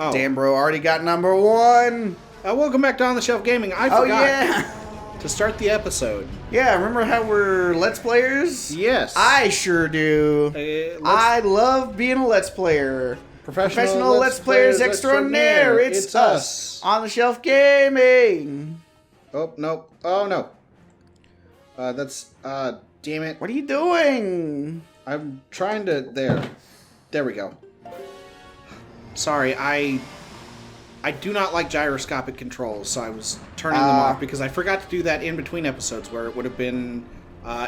Oh. Damn, bro, already got number one. Welcome back to On the Shelf Gaming. I forgot yeah. to start the episode. Yeah, remember how we're Let's Players? Yes. I sure do. I love being a Let's Player. Professional Let's Players extraordinaire. It's us. On the Shelf Gaming. Oh, no. Oh, no. Damn it. What are you doing? I'm trying to... There we go. Sorry, I do not like gyroscopic controls, so I was turning them off because I forgot to do that in between episodes where it would have been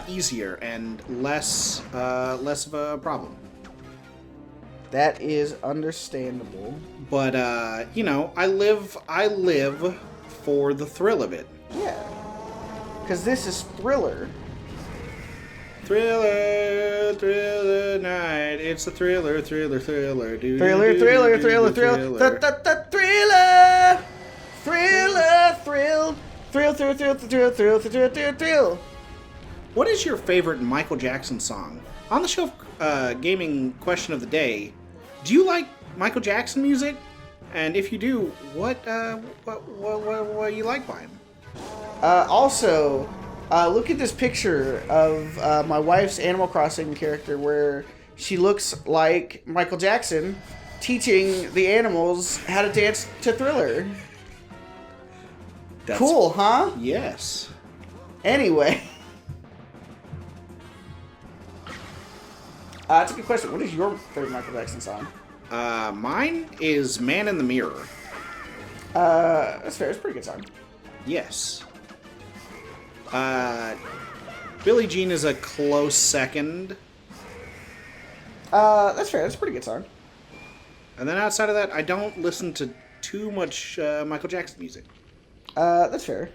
easier and less of a problem. That is understandable. But you know, I live for the thrill of it. Yeah, because this is Thriller. Thriller night. It's a thriller. Thriller. Thriller. What is your favorite Michael Jackson song? On the Shelf Gaming question of the day, do you like Michael Jackson music? And if you do, what you like by him? Also, look at this picture of my wife's Animal Crossing character where she looks like Michael Jackson teaching the animals how to dance to Thriller. That's cool, huh? Yes. Anyway. That's a good question. What is your favorite Michael Jackson song? Mine is Man in the Mirror. That's fair. It's a pretty good song. Yes. Billie Jean is a close second. That's fair. That's a pretty good song. And then outside of that, I don't listen to too much Michael Jackson music. That's fair.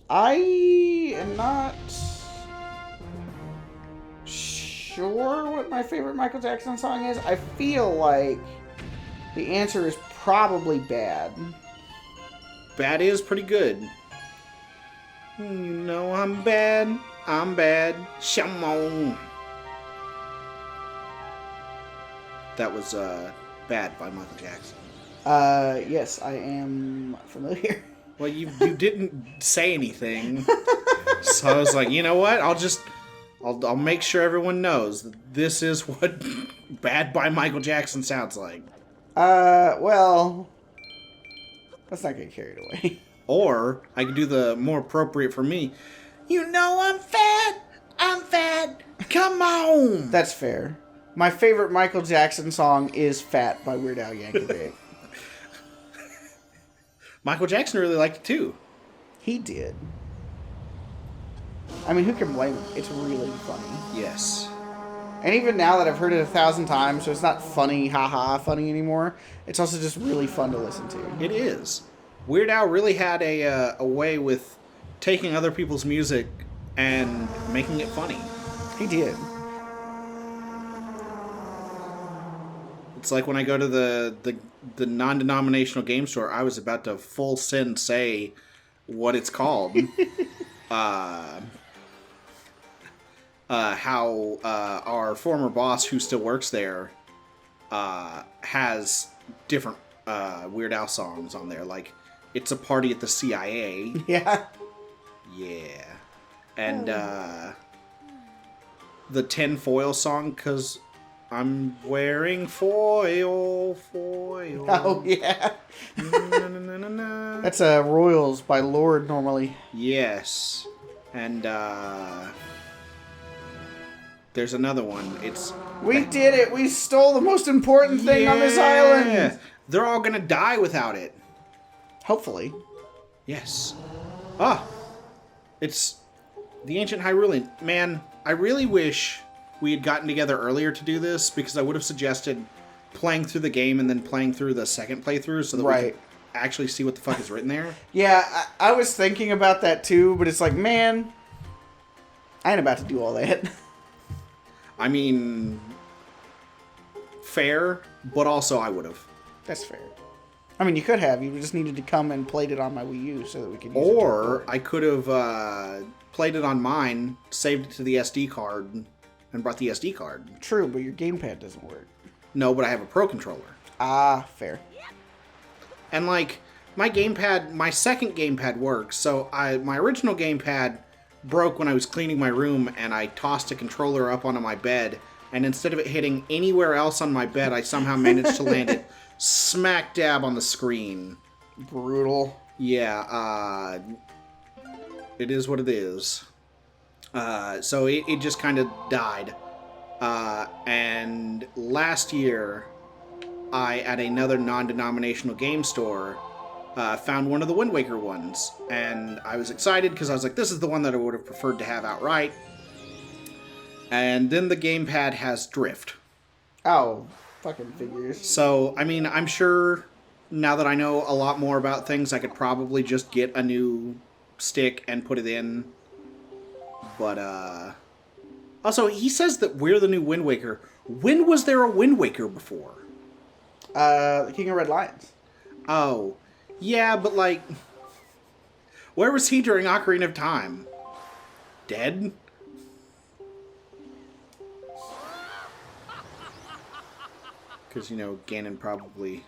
I am not sure what my favorite Michael Jackson song is. I feel like the answer is probably Bad. Bad is pretty good. You know I'm bad. Shamon. That was Bad by Michael Jackson. Yes, I am familiar. Well, you didn't say anything. So I was like, you know what? I'll make sure everyone knows that this is what Bad by Michael Jackson sounds like. Well, let's not get carried away. Or I could do the more appropriate for me. You know I'm fat. Come on. That's fair. My favorite Michael Jackson song is Fat by Weird Al Yankovic. Michael Jackson really liked it too. He did. I mean, who can blame him? It's really funny. Yes. And even now that I've heard it 1,000 times, so it's not funny, haha, funny anymore, it's also just really fun to listen to. It is. Weird Al really had a way with taking other people's music and making it funny. He did. It's like when I go to the non-denominational game store, I was about to full send say what it's called. How our former boss, who still works there, has different Weird Al songs on there. Like, It's a Party at the CIA. Yeah. Yeah. And the Tin Foil song, because I'm wearing foil. Oh, yeah. Na. That's Royals by Lord normally. Yes. And there's another one. We did it. We stole the most important thing on this island. They're all going to die without it. Hopefully. Yes. It's the Ancient Hyrulean. Man, I really wish we had gotten together earlier to do this, because I would have suggested playing through the game and then playing through the second playthrough so that we could actually see what the fuck is written there. Yeah, I was thinking about that too, but it's like, man, I ain't about to do all that. I mean, fair, but also I would have. That's fair. I mean, you could have. You just needed to come and played it on my Wii U so that we could use it. Or I could have played it on mine, saved it to the SD card, and brought the SD card. True, but your gamepad doesn't work. No, but I have a Pro Controller. Ah, fair. And, like, my gamepad, my second gamepad works, so my original gamepad broke when I was cleaning my room, and I tossed a controller up onto my bed, and instead of it hitting anywhere else on my bed, I somehow managed to land it smack dab on the screen. Brutal. Yeah, it is what it is. So it just kind of died. And last year, I, at another non-denominational game store, found one of the Wind Waker ones. And I was excited because I was like, this is the one that I would have preferred to have outright. And then the gamepad has drift. Oh, fucking figures. So, I mean, I'm sure now that I know a lot more about things, I could probably just get a new stick and put it in. But, also, he says that we're the new Wind Waker. When was there a Wind Waker before? The King of Red Lions. Oh. Yeah, but, like, where was he during Ocarina of Time? Dead? Because, you know, Ganon probably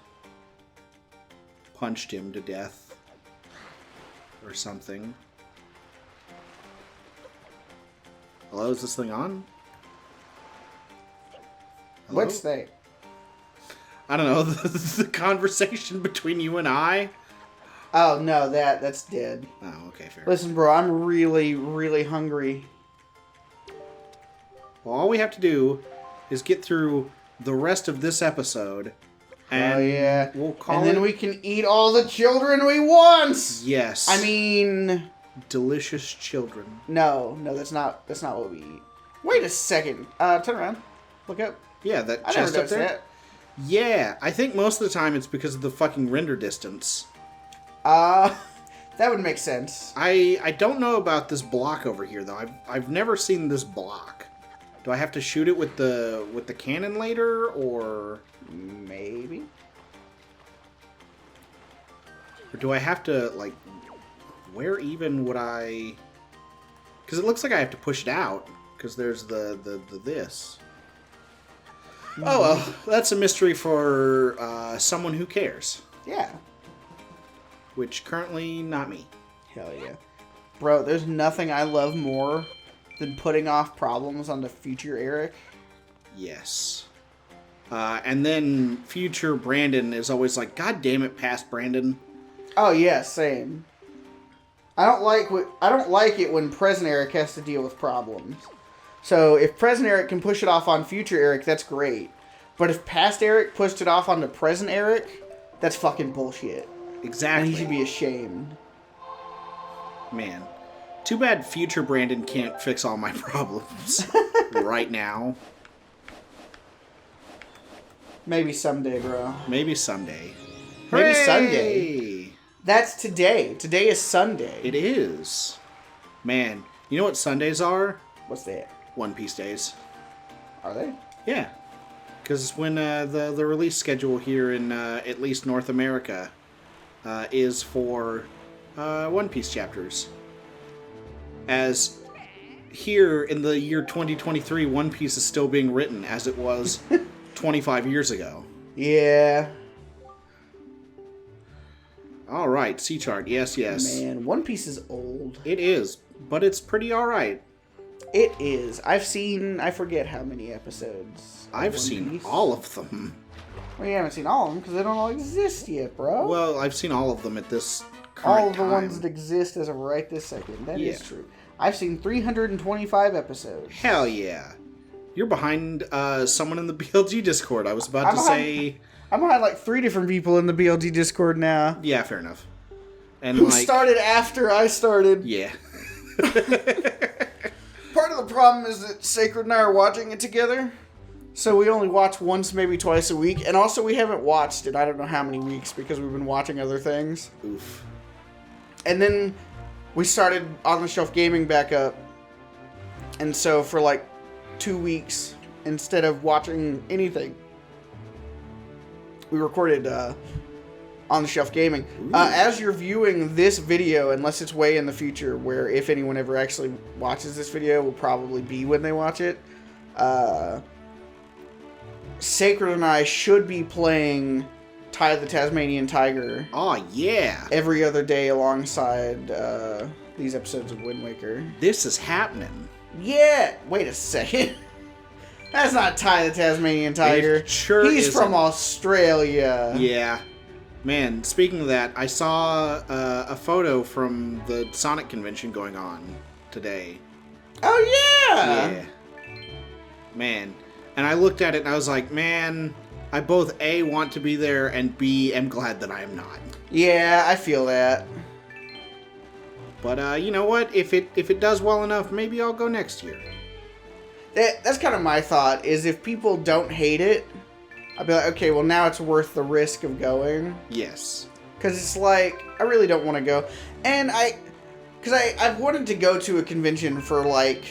punched him to death. Or something. Hello, is this thing on? Hello? What's that? I don't know, the conversation between you and I? Oh, no, that's dead. Oh, okay, fair. Listen, bro, I'm really, really hungry. Well, all we have to do is get through the rest of this episode, and oh, yeah. we'll call and then it... we can eat all the children we want! Yes. I mean... delicious children. No, that's not what we eat. Wait a second. Turn around. Look up. Yeah, that I never chest up noticed there. that. Yeah, I think most of the time it's because of the fucking render distance. That would make sense. I don't know about this block over here though. I've never seen this block. Do I have to shoot it with the cannon later, or Maybe. or do I have to, like, where even would I? Because it looks like I have to push it out because there's the this. Oh well, that's a mystery for someone who cares. Yeah. Which currently not me. Hell yeah. Bro, there's nothing I love more than putting off problems on the future Eric. Yes. And then future Brandon is always like, God damn it, past Brandon. Oh yeah, same. I don't like it when present Eric has to deal with problems. So if present Eric can push it off on future Eric, that's great. But if past Eric pushed it off onto present Eric, that's fucking bullshit. Exactly. And he should be ashamed. Man. Too bad future Brandon can't fix all my problems right now. Maybe someday, bro. Maybe someday. Maybe Hooray! Sunday. That's today. Today is Sunday. It is. Man, you know what Sundays are? What's that? One Piece days. Are they? Yeah. Because when the release schedule here in at least North America is for One Piece chapters. As here in the year 2023, One Piece is still being written as it was 25 years ago. Yeah. All right, C chart. Yes, yes. Man, One Piece is old. It is, but it's pretty all right. It is. I forget how many episodes. I've seen all of them. Well, you haven't seen all of them because they don't all exist yet, bro. Well, I've seen all of them at this current all of the time. ones that exist as of right this second. That is Yeah. true. I've seen 325 episodes. Hell yeah. You're behind someone in the BLG Discord. I was about to say... I'm behind like 3 different people in the BLG Discord now. Yeah, fair enough. And Who started after I started. Yeah. Part of the problem is that Sacred and I are watching it together. So we only watch once, maybe twice a week. And also we haven't watched it I don't know how many weeks because we've been watching other things. Oof. And then we started On the Shelf Gaming back up. And so for like 2 weeks, instead of watching anything, we recorded On the Shelf Gaming. As you're viewing this video, unless it's way in the future, where if anyone ever actually watches this video, will probably be when they watch it. Sacred and I should be playing Ty the Tasmanian Tiger. Oh, yeah. Every other day alongside these episodes of Wind Waker. This is happening. Yeah! Wait a second. That's not Ty the Tasmanian Tiger. It sure He's isn't. from Australia. Yeah. Man, speaking of that, I saw a photo from the Sonic convention going on today. Oh, yeah! Yeah. Man. And I looked at it and I was like, man, I both A, want to be there, and B, am glad that I am not. Yeah, I feel that. But, you know what? If it does well enough, maybe I'll go next year. That's kind of my thought, is if people don't hate it, I'll be like, okay, well, now it's worth the risk of going. Yes. Because it's like, I really don't want to go. And I've wanted to go to a convention for like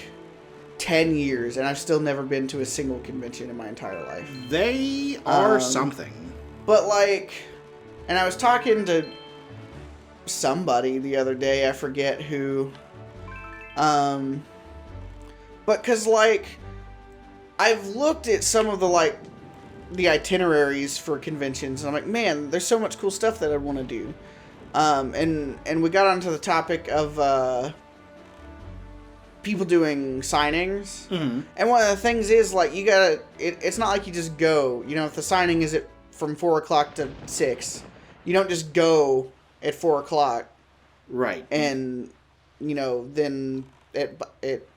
10 years, and I've still never been to a single convention in my entire life. They are something. But like, and I was talking to somebody the other day, I forget who, but because like, I've looked at some of the itineraries for conventions, and I'm like, man, there's so much cool stuff that I want to do. And we got onto the topic of people doing signings. Mm-hmm. And one of the things is, like, you gotta, it's not like you just go, you know, if the signing is from 4 o'clock to 6, you don't just go at 4 o'clock. Right. And, you know, then at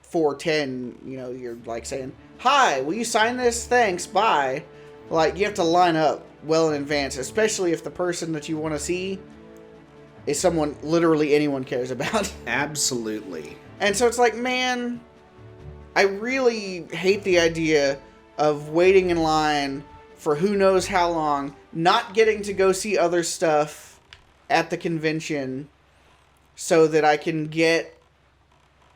4:10, you know, you're like saying, hi, will you sign this? Thanks, bye. Like, you have to line up well in advance, especially if the person that you want to see is someone literally anyone cares about. Absolutely. And so it's like, man, I really hate the idea of waiting in line for who knows how long, not getting to go see other stuff at the convention so that I can get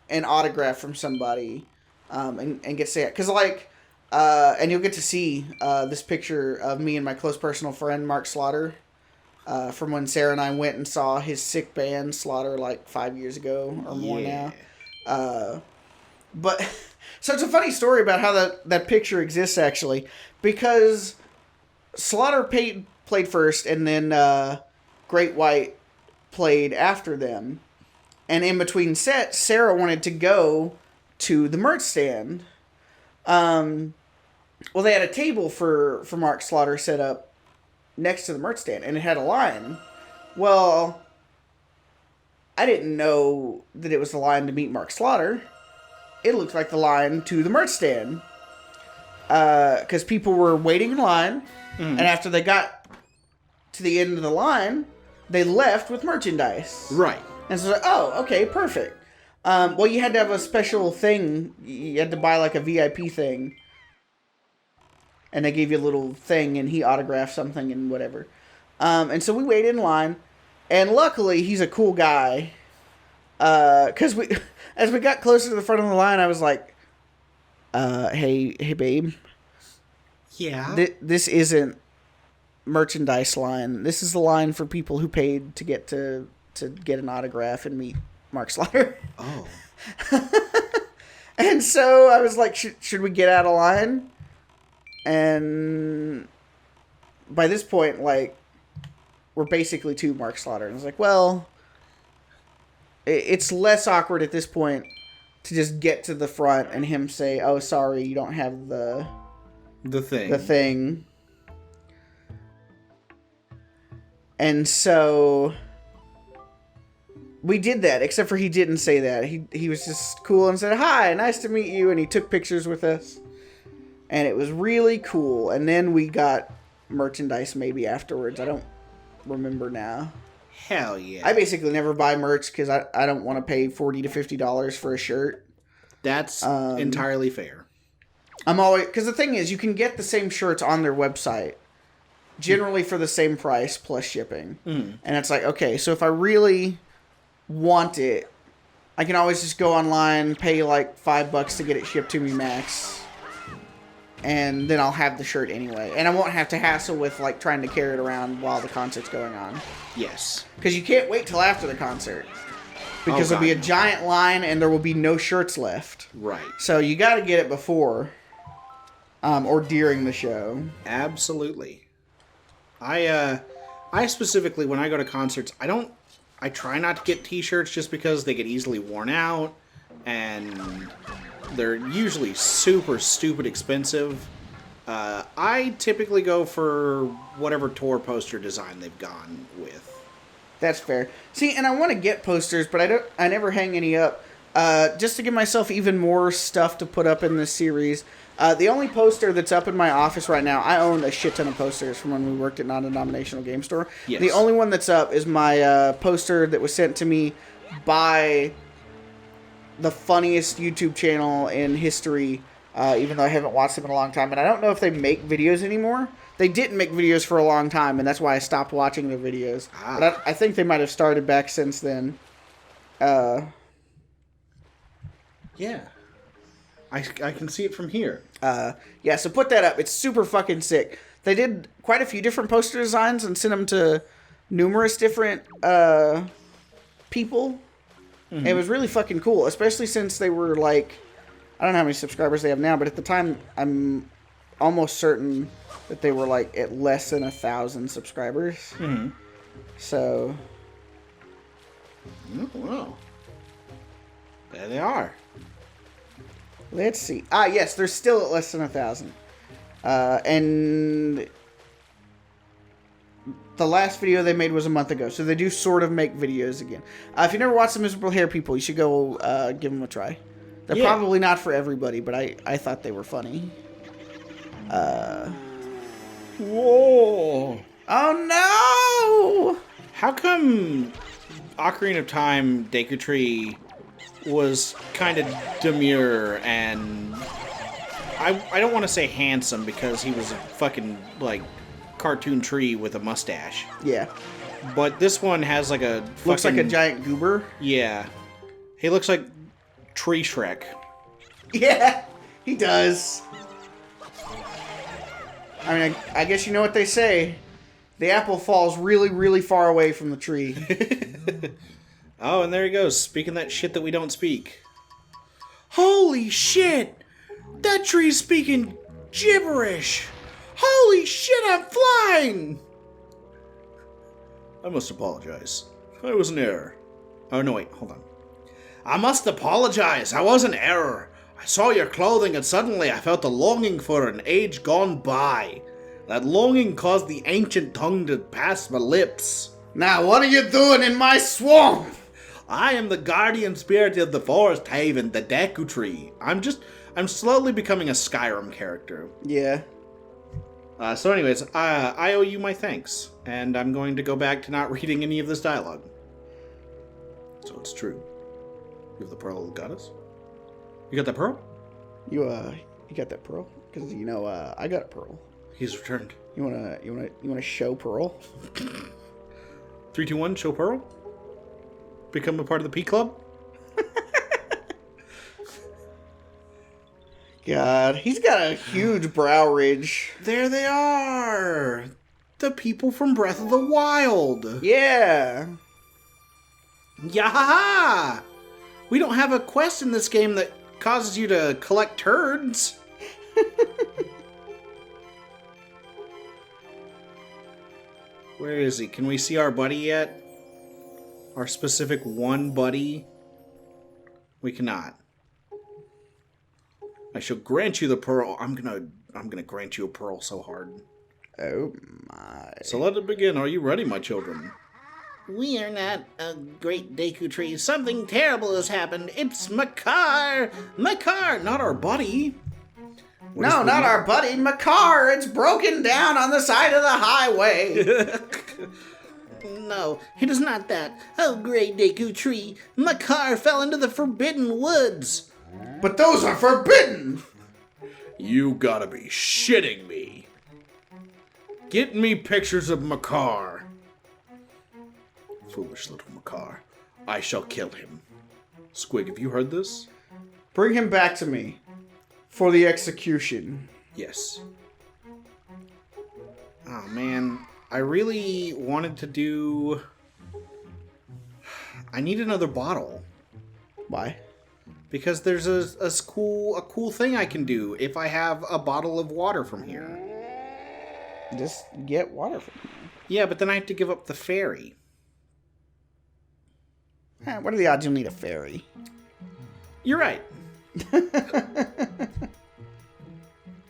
an autograph from somebody and get to say it. Because, like, and you'll get to see this picture of me and my close personal friend, Mark Slaughter, from when Sarah and I went and saw his sick band, Slaughter, like 5 years ago or more now. But so it's a funny story about how that picture exists, actually, because Slaughter played first, and then Great White played after them. And in between sets, Sarah wanted to go to the merch stand. Well, they had a table for Mark Slaughter set up next to the merch stand, and it had a line. Well, I didn't know that it was the line to meet Mark Slaughter. It looked like the line to the merch stand. Because people were waiting in line, and after they got to the end of the line, they left with merchandise. Right. And so, oh, okay, perfect. Well, you had to have a special thing. You had to buy like a VIP thing. And they gave you a little thing, and he autographed something and whatever. And so we waited in line. And luckily, he's a cool guy. Because as we got closer to the front of the line, I was like, hey, babe. Yeah. This isn't merchandise line. This is the line for people who paid to get an autograph and meet Mark Slaughter. Oh. And so I was like, should we get out of line? And by this point, like, we're basically to Mark Slaughter. And I was like, well, it's less awkward at this point to just get to the front and him say, oh, sorry, you don't have the thing. And so we did that, except for he didn't say that. He was just cool and said, hi, nice to meet you. And he took pictures with us. And it was really cool. And then we got merchandise maybe afterwards. I don't remember now. Hell yeah. I basically never buy merch because I don't want to pay $40 to $50 for a shirt. That's entirely fair. I'm always... Because the thing is, you can get the same shirts on their website. Generally for the same price plus shipping. And it's like, okay, so if I really want it, I can always just go online, pay like $5 to get it shipped to me max. And then I'll have the shirt anyway. And I won't have to hassle with like trying to carry it around while the concert's going on. Yes. Because you can't wait till after the concert. Because there'll be a giant line and there will be no shirts left. Right. So you got to get it before. or during the show. Absolutely. I specifically, when I go to concerts, I try not to get t-shirts just because they get easily worn out, and they're usually super stupid expensive. I typically go for whatever tour poster design they've gone with. That's fair. See, and I want to get posters, but I never hang any up. Just to give myself even more stuff to put up in this series. The only poster that's up in my office right now, I own a shit ton of posters from when we worked at Non-Denominational Game Store. Yes. The only one that's up is my poster that was sent to me by the funniest YouTube channel in history, even though I haven't watched them in a long time. And I don't know if they make videos anymore. They didn't make videos for a long time, and that's why I stopped watching their videos. But I think they might have started back since then. Yeah. I can see it from here. Yeah, so put that up. It's super fucking sick. They did quite a few different poster designs and sent them to numerous different people. Mm-hmm. It was really fucking cool, especially since they were like, I don't know how many subscribers they have now, but at the time, I'm almost certain that they were like at less than 1,000 subscribers. Mm-hmm. So. Oh, wow. There they are. Let's see. Yes, they're still at less than 1,000. And the last video they made was a month ago, so they do sort of make videos again. If you never watched the Miserable Hair People, you should go give them a try. They're probably not for everybody, but I thought they were funny. Whoa! Oh no! How come Ocarina of Time Deku Tree was kind of demure and I don't want to say handsome because he was a fucking like cartoon tree with a mustache. Yeah. But this one has like a fucking, looks like a giant goober. Yeah. He looks like Tree Shrek. Yeah, he does. I mean, I guess you know what they say. The apple falls really, really far away from the tree. Oh, and there he goes, speaking that shit that we don't speak. Holy shit! That tree's speaking gibberish! Holy shit, I'm flying! I must apologize. I was in error. Oh, no, wait, hold on. I must apologize. I was in error. I saw your clothing and suddenly I felt a longing for an age gone by. That longing caused the ancient tongue to pass my lips. Now, what are you doing in my swamp? I am the guardian spirit of the forest haven, the Deku Tree. I'm slowly becoming a Skyrim character. Yeah. So anyways, I owe you my thanks, and I'm going to go back to not reading any of this dialogue. So it's true. You have the pearl of the goddess? You got that pearl? You got that pearl? Because you know, I got a pearl. He's returned. You wanna show pearl? 3, 2, 1, show pearl? Become a part of the P Club? God, he's got a huge brow ridge. There they are! The people from Breath of the Wild! Yeah! Yahaha! We don't have a quest in this game that causes you to collect turds. Where is he? Can we see our buddy yet? Our specific one buddy? We cannot. I shall grant you the pearl. I'm gonna grant you a pearl so hard. Oh my. So let it begin. Are you ready, my children? We are not a great Deku Tree. Something terrible has happened. It's Makar! Makar! Not our buddy. No, not our buddy. Makar! It's broken down on the side of the highway. No, it is not that. Oh, great Deku Tree. Makar fell into the Forbidden Woods. But those are forbidden! You gotta be shitting me. Get me pictures of Makar. Foolish little Makar. I shall kill him. Squig, have you heard this? Bring him back to me. For the execution. Yes. Oh, man. I really wanted to do... I need another bottle. Why? Because there's a cool thing I can do if I have a bottle of water from here. Just get water from here. Yeah, but then I have to give up the fairy. What are the odds you'll need a fairy? You're right.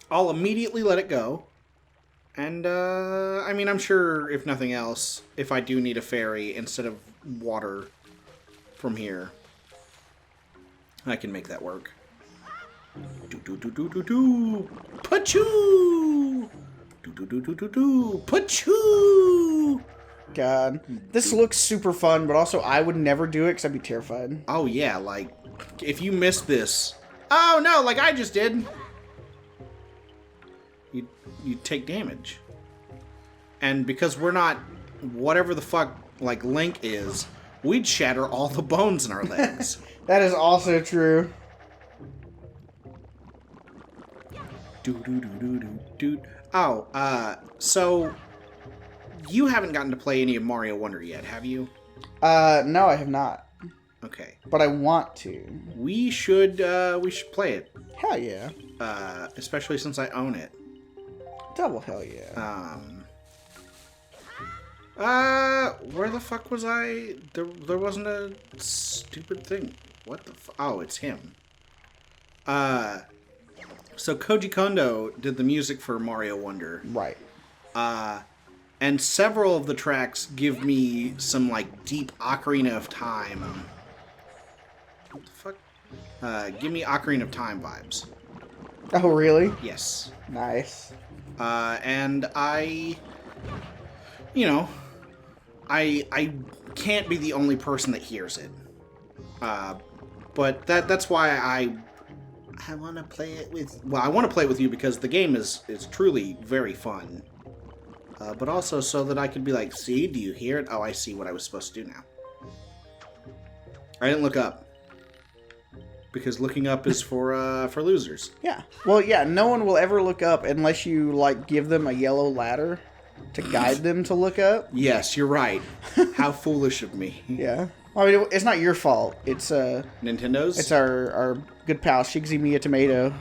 I'll immediately let it go. And, I mean, I'm sure, if nothing else, if I do need a fairy instead of water from here, I can make that work. Do-do-do-do-do-do! Pachoo! Do-do-do-do-do-do! Pachoo! God. This looks super fun, but also I would never do it because I'd be terrified. Oh, yeah, like, if you missed this... Oh, no, like I just did! You take damage. And because we're not whatever the fuck, like, Link is, we'd shatter all the bones in our legs. That is also true. Oh, so you haven't gotten to play any of Mario Wonder yet, have you? No, I have not. Okay. But I want to. We should play it. Hell yeah. Especially since I own it. Double hell yeah. Where the fuck was I? There wasn't a stupid thing. What the oh, it's him. So Koji Kondo did the music for Mario Wonder. Right. And several of the tracks give me some, like, deep Ocarina of Time. What the fuck? Give me Ocarina of Time vibes. Oh, really? Yes. Nice. And I can't be the only person that hears it. But that's why I want to play it with... Well, I want to play it with you because the game is truly very fun. But also so that I could be like, see, do you hear it? Oh, I see what I was supposed to do now. I didn't look up. Because looking up is for losers. Yeah. Well, yeah, no one will ever look up unless you, like, give them a yellow ladder to guide them to look up. Yes, you're right. How foolish of me. Yeah. I mean, it's not your fault. It's, Nintendo's? It's our good pal, Shiggzy Miyatomato.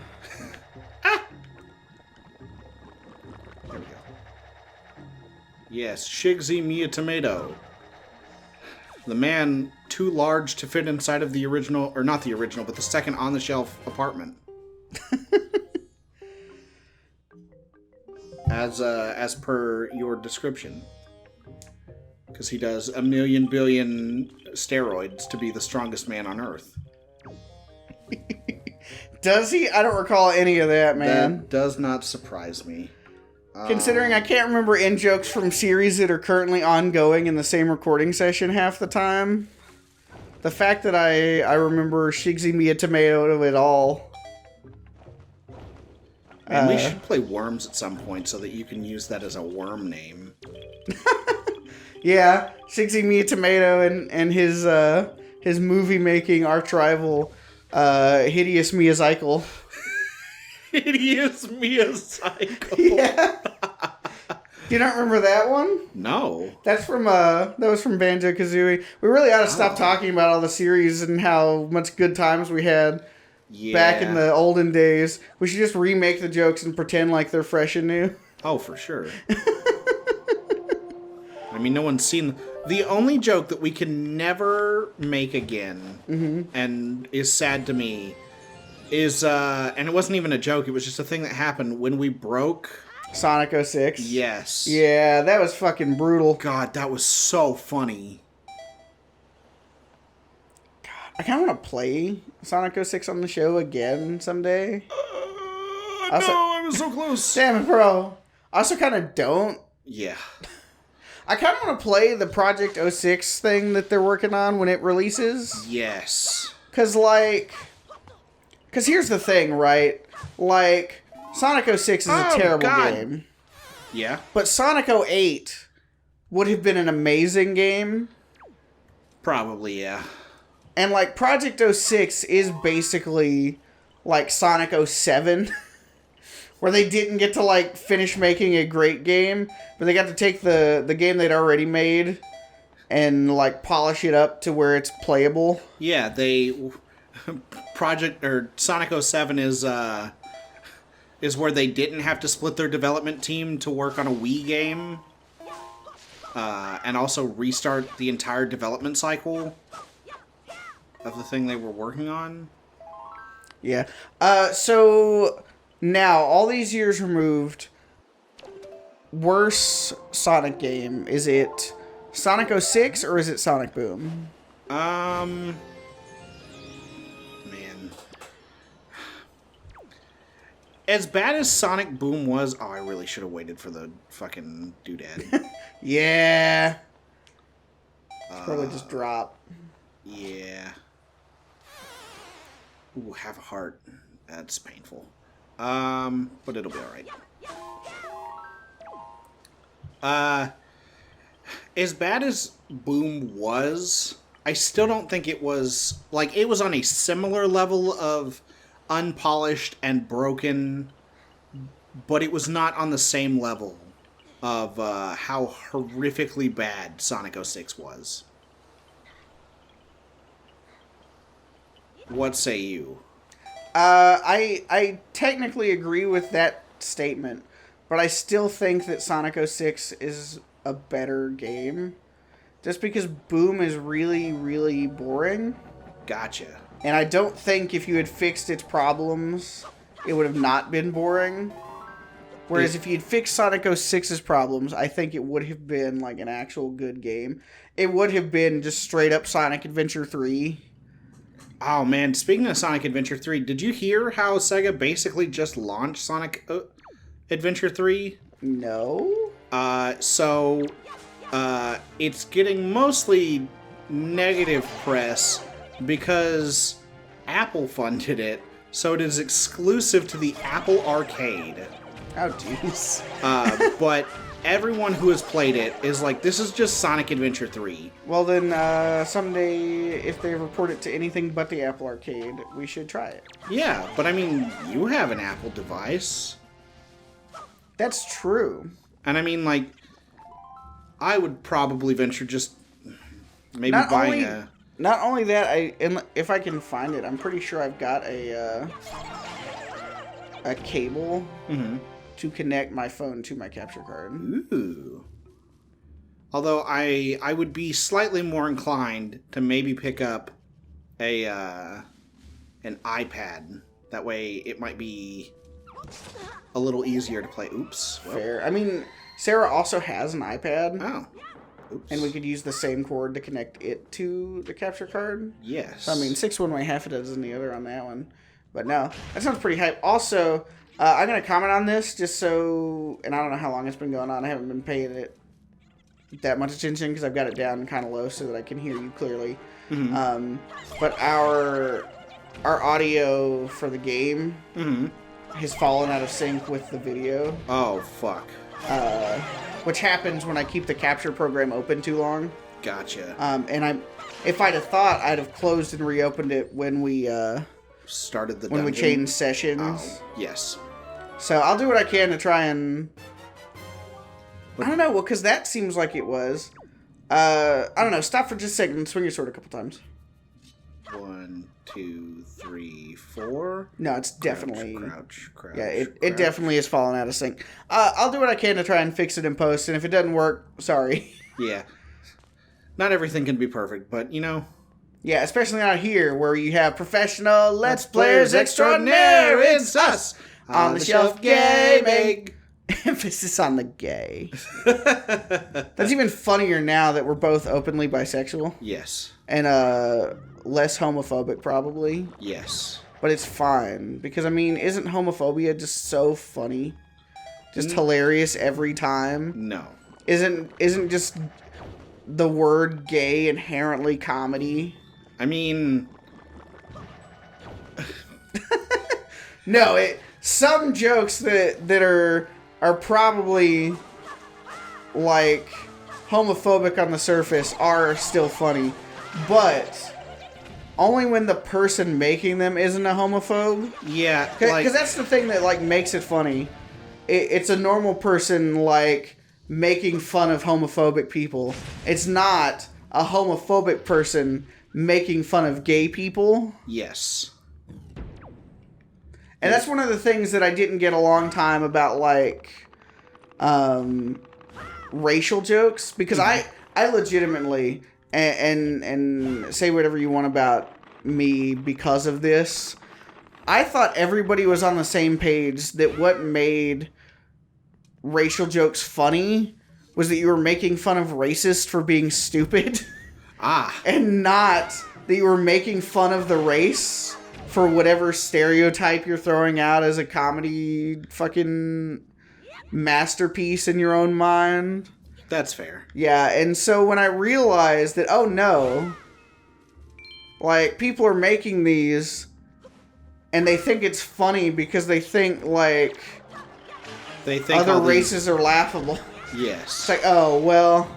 Ah! There we go. Yes, Shiggzy Miyatomato. The man too large to fit inside of the original, or not the original, but the second on-the-shelf apartment. As per your description. Because he does a million billion steroids to be the strongest man on Earth. Does he? I don't recall any of that, man. That does not surprise me. Considering I can't remember in-jokes from series that are currently ongoing in the same recording session half the time. The fact that I remember Shiggzy Miyatomato at all. And we should play Worms at some point so that you can use that as a worm name. Yeah, Shiggzy Miyatomato and his movie-making arch-rival, Hideous Miyazichael. Hideous Miyazichael. Yeah. Do you not remember that one? No. That was from Banjo-Kazooie. We really ought to stop talking about all the series and how much good times we had back in the olden days. We should just remake the jokes and pretend like they're fresh and new. Oh, for sure. I mean, no one's seen... The only joke that we can never make again, and is sad to me, is... and it wasn't even a joke, it was just a thing that happened when we broke... Sonic 06? Yes. Yeah, that was fucking brutal. God, that was so funny. God, I kind of want to play Sonic 06 on the show again someday. No, I was so close. Damn it, bro. I also kind of don't. Yeah. I kind of want to play the Project 06 thing that they're working on when it releases. Yes. Because here's the thing, right? Like, Sonic 06 is a terrible game. Yeah. But Sonic 08 would have been an amazing game. Probably, yeah. And, like, Project 06 is basically, like, Sonic 07. Where they didn't get to, like, finish making a great game. But they got to take the game they'd already made and, like, polish it up to where it's playable. Yeah, Project or Sonic 07 is where they didn't have to split their development team to work on a Wii game, and also restart the entire development cycle of the thing they were working on. Yeah. So now, all these years removed, worst Sonic game, is it Sonic 06 or is it Sonic Boom? Man. As bad as Sonic Boom was, I really should have waited for the fucking doodad. Yeah. It's probably just drop. Yeah. Ooh, have a heart. That's painful. But it'll be alright. As bad as Boom was, I still don't think it was... Like, it was on a similar level of unpolished and broken, but it was not on the same level of how horrifically bad Sonic 06 was. What say you? I technically agree with that statement, but I still think that Sonic 06 is a better game. Just because Boom is really, really boring. Gotcha. And I don't think if you had fixed its problems, it would have not been boring. Whereas if you'd fixed Sonic 06's problems, I think it would have been like an actual good game. It would have been just straight up Sonic Adventure 3. Oh man, speaking of Sonic Adventure 3, did you hear how Sega basically just launched Sonic Adventure 3? No. It's getting mostly negative press because Apple funded it, so it is exclusive to the Apple Arcade. Oh, jeez. But everyone who has played it is like, this is just Sonic Adventure 3. Well, then, someday, if they report it to anything but the Apple Arcade, we should try it. Yeah, but I mean, you have an Apple device. That's true. And I mean, like, I would probably venture just maybe buying a... Not only that, if I can find it, I'm pretty sure I've got a cable to connect my phone to my capture card. Ooh. Although I would be slightly more inclined to maybe pick up an iPad. That way it might be a little easier to play. Oops. Well. Fair. I mean, Sarah also has an iPad. Oh. Oops. And we could use the same cord to connect it to the capture card. Yes. So, I mean, 6 one way, half a dozen the other on that one. But no, that sounds pretty hype. Also, I'm going to comment on this just so... And I don't know how long it's been going on. I haven't been paying it that much attention because I've got it down kind of low so that I can hear you clearly. Mm-hmm. But our audio for the game has fallen out of sync with the video. Oh, fuck. Which happens when I keep the capture program open too long. Gotcha. And if I'd have thought, I'd have closed and reopened it when we started the when dungeon. we changed sessions. Oh, yes. So I'll do what I can to try and... I don't know, well, because that seems like it was. I don't know, stop for just a second and swing your sword a couple times. 1, 2, 3, 4. No, it's definitely... Crouch. Yeah, it definitely is falling out of sync. I'll do what I can to try and fix it in post, and if it doesn't work, sorry. Yeah. Not everything can be perfect, but, you know... Yeah, especially out here, where you have professional Let's Players extraordinaire. It's us! On the Shelf Gaming! Emphasis on the gay. That's even funnier now that we're both openly bisexual. Yes. And less homophobic, probably. Yes. But it's fine. Because, I mean, isn't homophobia just so funny? Just hilarious every time? No. Isn't just the word gay inherently comedy? I mean... No, some jokes that are probably, like, homophobic on the surface are still funny. But only when the person making them isn't a homophobe. Yeah, because that's the thing that, like, makes it funny. It's a normal person, like, making fun of homophobic people. It's not a homophobic person making fun of gay people. Yes. And that's one of the things that I didn't get a long time about, like, racial jokes. Because I legitimately, and say whatever you want about me because of this, I thought everybody was on the same page that what made racial jokes funny was that you were making fun of racists for being stupid. And not that you were making fun of the race for whatever stereotype you're throwing out as a comedy fucking masterpiece in your own mind. That's fair. Yeah, and so when I realized that, oh no, like, people are making these and they think it's funny because they think, like, other races are laughable. Yes. It's like, oh, well,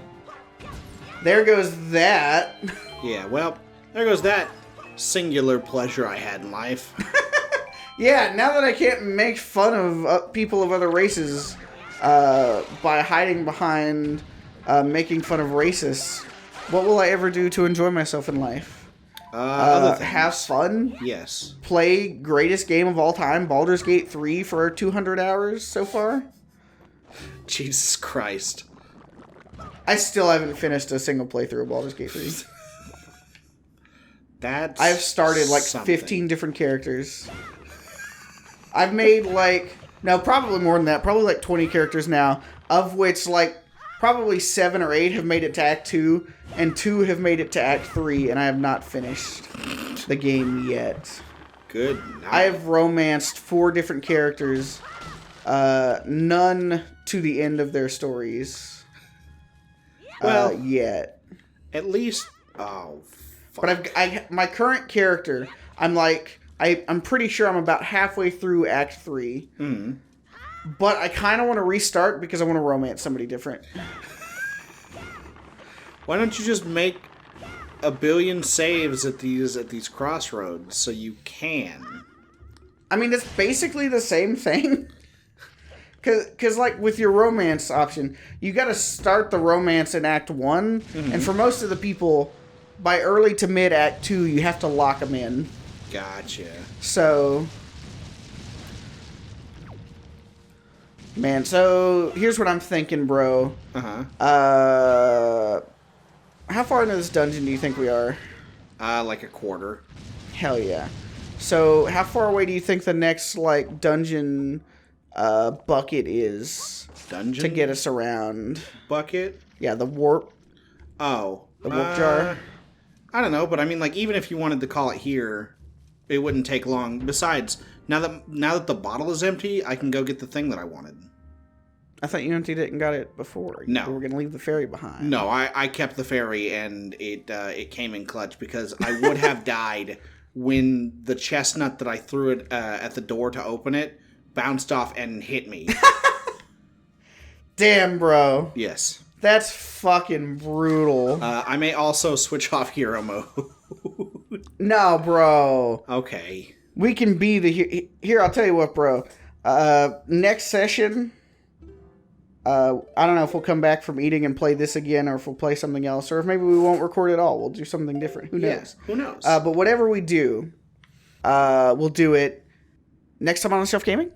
there goes that. Yeah, well, there goes that singular pleasure I had in life. Yeah, now that I can't make fun of people of other races by hiding behind making fun of racists, what will I ever do to enjoy myself in life? Other things. Have fun? Yes. Play greatest game of all time, Baldur's Gate 3 for 200 hours so far? Jesus Christ. I still haven't finished a single playthrough of Baldur's Gate 3. I've started like something. 15 different characters. I've made probably more than that. Probably like 20 characters now, of which like probably 7 or 8 have made it to Act 2, and 2 have made it to Act 3, and I have not finished the game yet. Good night. I have romanced 4 different characters, none to the end of their stories. Well, yet. At least, oh, fuck. But my current character, I'm pretty sure I'm about halfway through Act 3. Mm-hmm. But I kind of want to restart because I want to romance somebody different. Why don't you just make a billion saves at these crossroads so you can? I mean, it's basically the same thing. Because, like, with your romance option, you got to start the romance in Act 1. Mm-hmm. And for most of the people, by early to mid Act 2, you have to lock them in. Gotcha. So, man, so here's what I'm thinking, bro. Uh-huh. How far into this dungeon do you think we are? Like a quarter. Hell yeah. So, how far away do you think the next, like, dungeon bucket is? Dungeon? To get us around. Bucket? Yeah, the warp. Oh. The warp jar. I don't know, but I mean, like, even if you wanted to call it here, it wouldn't take long. Besides, now that the bottle is empty, I can go get the thing that I wanted. I thought you emptied it and got it before. No. We were going to leave the ferry behind. No, I kept the ferry, and it came in clutch, because I would have died when the chestnut that I threw it at the door to open it bounced off and hit me. Damn, bro. Yes. That's fucking brutal. I may also switch off hero mode. No, bro. Okay. We can be the... Here, I'll tell you what, bro. Next session... I don't know if we'll come back from eating and play this again, or if we'll play something else, or if maybe we won't record at all. We'll do something different. Who knows? Yeah, who knows? But whatever we do, we'll do it next time on Shelf Gaming.